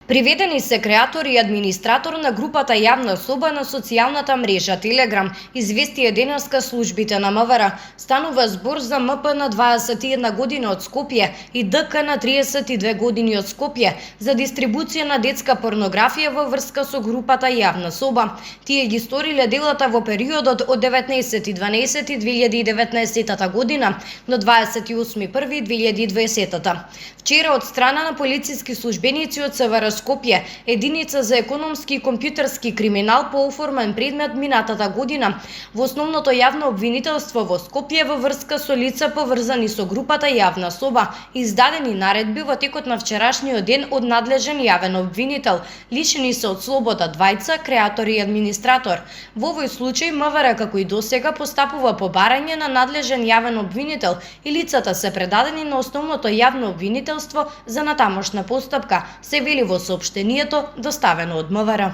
Приведени се креатор и администратор на групата Јавна соба на социјалната мрежа Телеграм, известија денеска службите на МВР. Станува збор за МП на 21 година од Скопје и ДК на 32 години од Скопје за дистрибуција на детска порнографија во врска со групата Јавна соба. Тие ги сториле делата во периодот од 19.12.2019 година до 28.1.2020. Вчера од страна на полициски службеници од СВР Скопје, единица за економски и компјутерски криминал по оформен предмет минатата година во основното јавно обвинителство во Скопје во врска со лица поврзани со групата Јавна соба, издадени наредби во текот на вчерашниот ден од надлежен јавен обвинител, лишени се од слобода двајца, креатор и администратор. Во овој случај МВР како и досега постапува по барање на надлежен јавен обвинител и лицата се предадени на основното јавно обвинителство за натамошна постапка, се вели во соопштението доставено од МВР.